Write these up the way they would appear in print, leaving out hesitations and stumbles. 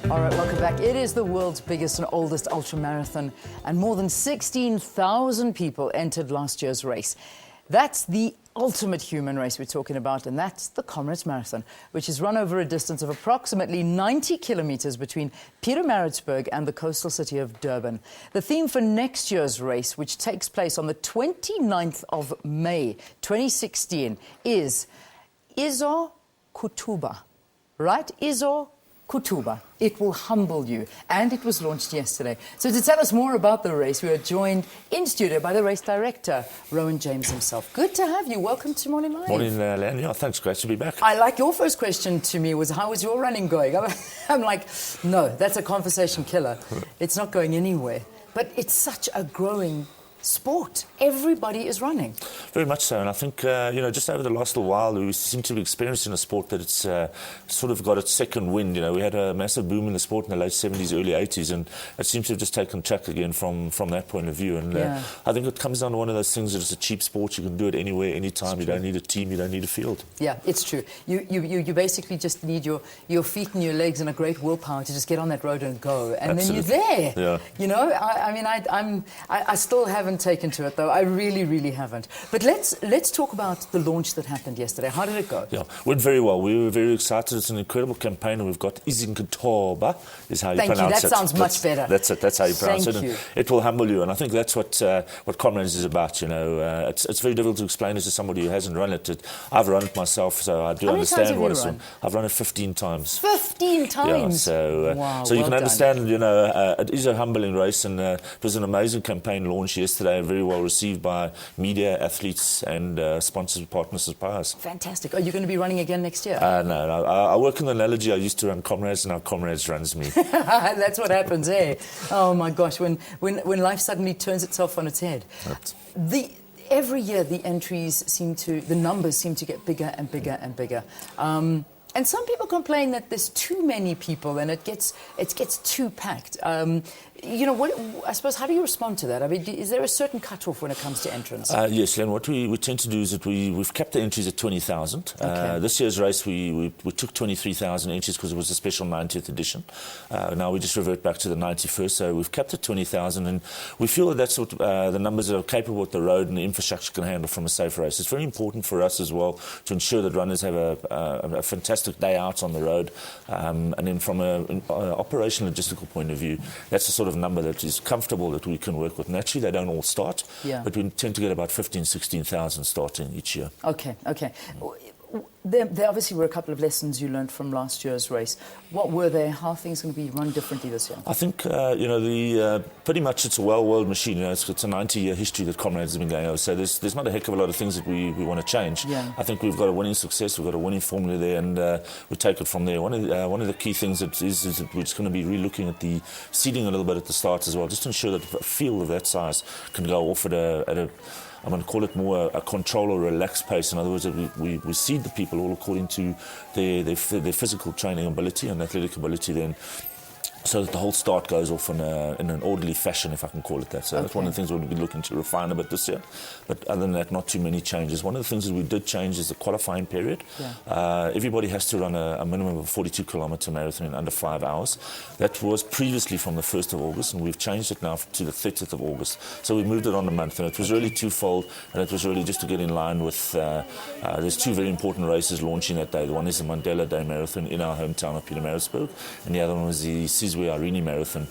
All right, welcome back. It is the world's biggest and oldest ultramarathon, and more than 16,000 people entered last year's race. That's the ultimate human race we're talking about, and that's the Comrades Marathon, which is run over a distance of approximately 90 kilometers between Pietermaritzburg and the coastal city of Durban. The theme for next year's race, which takes place on the 29th of May 2016, is Izokuthoba, right? Izokuthoba. It will humble you. And it was launched yesterday. So to tell us more about the race, we are joined in studio by the race director, Rowan James himself. Good to have you. Welcome to Morning Live. Morning, Len. Yeah, thanks. Great to be back. I like your first question to me was, how is your running going? I'm like, no, that's a conversation killer. It's not going anywhere. But it's such a growing sport. Everybody is running. Very much so. And I think, just over the last little while, we seem to be experiencing a sport that it's sort of got its second wind. You know, we had a massive boom in the sport in the late 70s, early 80s, and it seems to have just taken track again from that point of view. And I think it comes down to one of those things that it's a cheap sport. You can do it anywhere, anytime. You don't need a team. You don't need a field. Yeah, it's true. You basically just need your feet and your legs and a great willpower to just get on that road and go. And Absolutely. Then you're there. Yeah. You know, I still haven't taken to it, though. I really haven't. But let's talk about the launch that happened yesterday. How did it go? Yeah, went very well. We were very excited. It's an incredible campaign, and we've got Izokuthoba is how you pronounce it. Thank you. That sounds much better. That's it. That's how you pronounce it. Thank you. It will humble you, and I think that's what Comrades is about. You know, it's very difficult to explain it to somebody who hasn't run it. I've run it myself, so I do understand what it's run. I've run it 15 times. 15 times. Yeah, so wow, so you can understand. You know, it is a humbling race, and it was an amazing campaign launch yesterday. Very well received by media, athletes, and sponsors, partners, suppliers. Fantastic. Are you going to be running again next year? No. I work in the analogy. I used to run Comrades, and now Comrades runs me. That's what happens, eh? Oh my gosh, when life suddenly turns itself on its head. Every year the numbers seem to get bigger and bigger and bigger. And some people complain that there's too many people and it gets too packed. I suppose, how do you respond to that? I mean, is there a certain cutoff when it comes to entrance? Yes, Len. What we tend to do is that we've kept the entries at 20,000. Okay. This year's race, we took 23,000 entries because it was a special 90th edition. Now we just revert back to the 91st, so we've kept it 20,000, and we feel that that's what the numbers that are capable what the road and the infrastructure can handle from a safe race. It's very important for us as well to ensure that runners have a fantastic day out on the road, and then from an operational logistical point of view, that's the sort of number that is comfortable that we can work with. Naturally, they don't all start, but we tend to get about 15,000, 16,000 starting each year. Okay. There obviously were a couple of lessons you learned from last year's race. What were they? How are things going to be run differently this year? I think, pretty much it's a well-oiled machine. You know, it's a 90-year history that Comrades has been going over. So there's not a heck of a lot of things that we want to change. Yeah. I think we've got a winning success, we've got a winning formula there, and we take it from there. One of the key things is that we're just going to be re-looking at the seating a little bit at the start as well, just to ensure that a field of that size can go off at a I'm going to call it more a control or relaxed pace. In other words, that we seed the people all according to their physical training ability and athletic ability then, so that the whole start goes off in an orderly fashion, if I can call it that. So that's one of the things we'll be looking to refine a bit this year. But other than that, not too many changes. One of the things that we did change is the qualifying period. Yeah. Everybody has to run a minimum of a 42-kilometre marathon in under 5 hours. That was previously from the 1st of August, and we've changed it now to the 30th of August. So we moved it on a month, and it was really twofold, and it was really just to get in line with, there's two very important races launching that day. The one is the Mandela Day Marathon in our hometown of Pietermaritzburg, and the other one was the Arini Marathon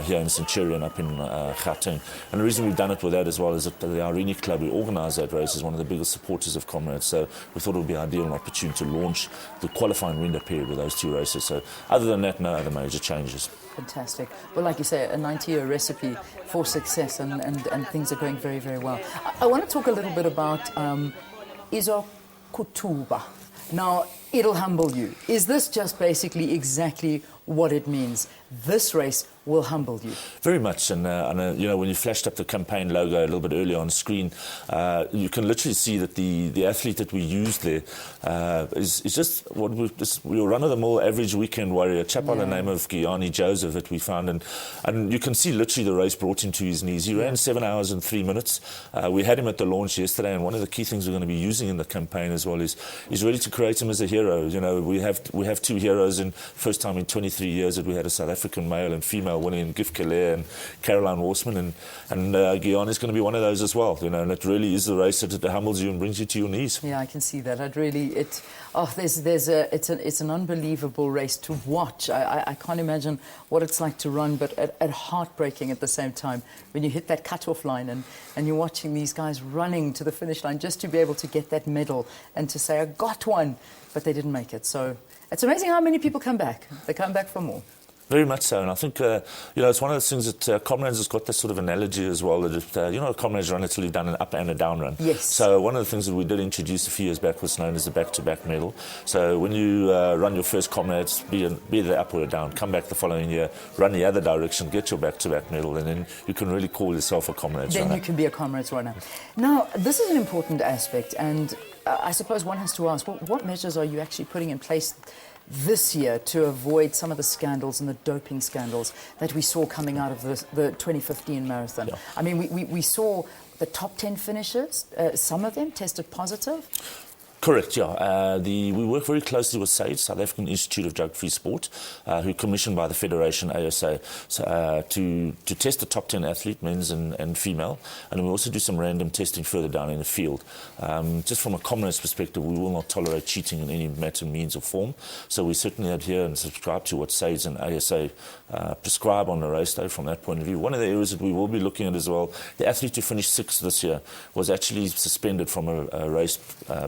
here in Centurion up in Gauteng. And the reason we've done it with that as well is that the Arini Club, who organised that race, is one of the biggest supporters of Comrades. So we thought it would be ideal and opportune to launch the qualifying window period with those two races. So other than that, no other major changes. Fantastic. Well, like you say, a 90-year recipe for success, and things are going very, very well. I want to talk a little bit about Izokuthoba. Now, it'll humble you. Is this just basically exactly what it means? This race will humble you. Very much, and when you flashed up the campaign logo a little bit earlier on screen, you can literally see that the athlete that we used there is just what we're run-of-the-mill average weekend warrior, a chap by the name of Guyani Joseph that we found, and you can see literally the race brought him to his knees. He ran 7 hours and 3 minutes. We had him at the launch yesterday, and one of the key things we're going to be using in the campaign as well is really to create him as a hero hero. You know, we have two heroes. In first time in 23 years that we had a South African male and female winning, Gif Keller and Caroline Horsman, and Guion is going to be one of those as well. You know, and it really is the race that humbles you and brings you to your knees. Yeah, I can see that. It's an unbelievable race to watch. I can't imagine what it's like to run, but at heartbreaking at the same time when you hit that cutoff line and you're watching these guys running to the finish line just to be able to get that medal and to say, I got one, but they didn't make it. So it's amazing how many people come back. They come back for more. Very much so, and I think it's one of those things that Comrades has got this sort of analogy as well. That a Comrades run until you've done an up and a down run. Yes. So one of the things that we did introduce a few years back was known as the back-to-back medal. So when you run your first Comrades, be it up or down, come back the following year, run the other direction, get your back-to-back medal, and then you can really call yourself a Comrades runner. Then you can be a Comrades runner. Now, this is an important aspect, and I suppose one has to ask, what measures are you actually putting in place this year to avoid some of the scandals and the doping scandals that we saw coming out of the 2015 marathon? Yeah. I mean, we saw the top 10 finishers, some of them tested positive. Correct, yeah. We work very closely with SABC, South African Institute of Drug-Free Sport, who commissioned by the Federation, ASA, to test the top 10 athlete, men's and female. And we also do some random testing further down in the field. Just from a Comrades perspective, we will not tolerate cheating in any matter, means or form. So we certainly adhere and subscribe to what SABC and ASA prescribe on the race day from that point of view. One of the areas that we will be looking at as well, the athlete who finished 6th this year was actually suspended from a race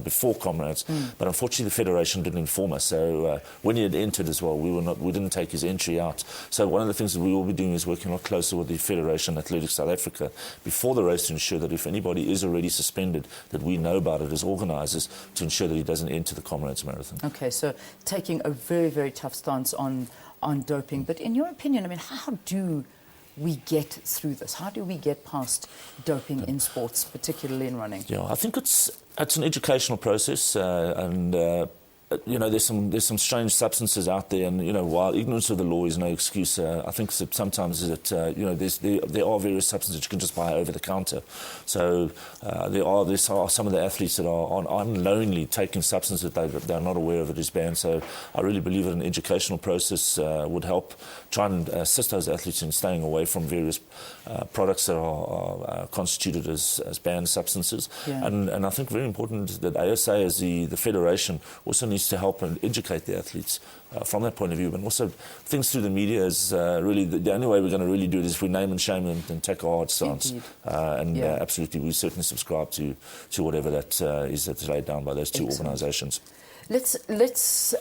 before Comrades, but unfortunately the Federation didn't inform us. So when he had entered as well, we didn't take his entry out. So one of the things that we will be doing is working a lot closer with the Federation Athletics South Africa before the race to ensure that if anybody is already suspended, that we know about it as organisers to ensure that he doesn't enter the Comrades Marathon. Okay, so taking a very, very tough stance on doping. But in your opinion, I mean, how do we get through this? How do we get past doping in sports, particularly in running? Yeah, I think it's an educational process, there's some strange substances out there, and while ignorance of the law is no excuse, I think that sometimes that there are various substances that you can just buy over the counter. So there are some of the athletes that are unknowingly taking substances that they're not aware of it is banned. So I really believe that an educational process would help try and assist those athletes in staying away from various products that are constituted as banned substances. Yeah. And I think very important that ASA as the federation also needs to help and educate the athletes from that point of view, but also things through the media is really the only way we're going to really do it is if we name and shame them and take a hard stance. Absolutely, we certainly subscribe to whatever that is that's laid down by those two organisations. Let's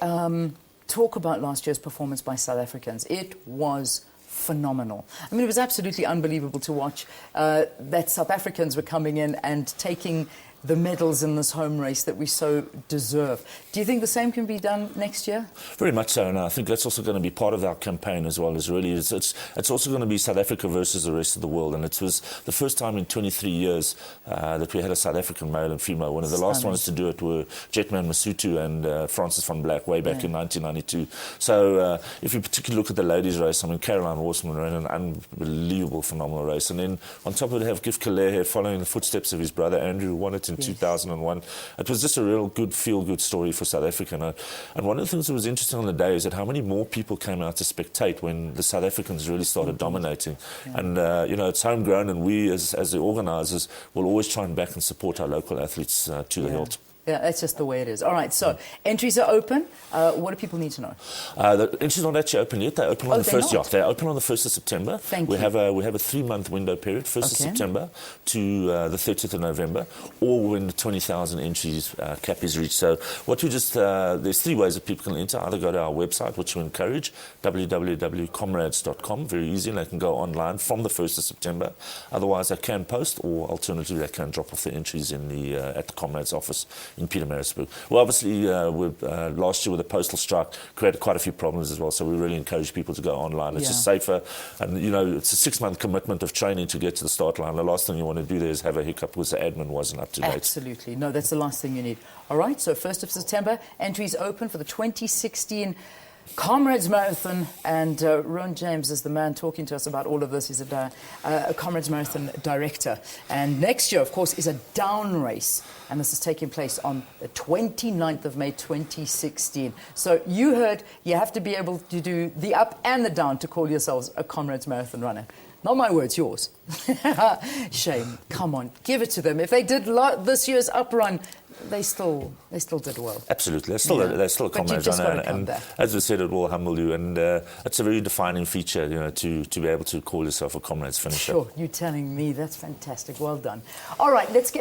talk about last year's performance by South Africans. It was phenomenal. I mean, it was absolutely unbelievable to watch that South Africans were coming in and taking the medals in this home race that we so deserve. Do you think the same can be done next year? Very much so, and I think that's also going to be part of our campaign as well. It's also going to be South Africa versus the rest of the world, and it was the first time in 23 years that we had a South African male and female winner. The last ones to do it were Jetman Masutu and Francis van Black way back in 1992. So if you particularly look at the ladies' race, I mean, Caroline Horsman ran an unbelievable, phenomenal race, and then on top of it have Gif Keller following the footsteps of his brother Andrew, who won it in 2001. It was just a real good, feel-good story for South Africa. And one of the things that was interesting on the day is that how many more people came out to spectate when the South Africans really started dominating. Yeah. And, it's homegrown, and we as the organisers will always try and back and support our local athletes to the hilt. Yeah, that's just the way it is. All right, so entries are open. What do people need to know? The entries are not actually open yet. They're open on the 1st. Yeah, they're open on the 1st of September. We have a 3-month window period, 1st of September to the 30th of November, or when the 20,000 entries cap is reached. So what we just there's 3 ways that people can enter. Either go to our website, which we encourage, www.comrades.com. Very easy, and they can go online from the 1st of September. Otherwise, they can post, or alternatively, they can drop off the entries in at the Comrades office in Pietermaritzburg. Well, obviously, last year with the postal strike created quite a few problems as well, so we really encourage people to go online. It's just safer, and it's a 6-month commitment of training to get to the start line. The last thing you want to do there is have a hiccup because the admin wasn't up to date. Absolutely. No, that's the last thing you need. All right, so 1st of September, entries open for the 2016 Comrades Marathon, and Ron James is the man talking to us about all of this. He's a Comrades Marathon director. And next year, of course, is a down race. And this is taking place on the 29th of May, 2016. So you heard you have to be able to do the up and the down to call yourselves a Comrades Marathon runner. Not my words, yours. Shame. Come on, give it to them. If they did this year's up run, they still did well. Absolutely, they're still a Comrades runner, and as we said, it will humble you, and it's a very defining feature, to be able to call yourself a Comrades finisher. Sure, you're telling me. That's fantastic. Well done. All right, let's get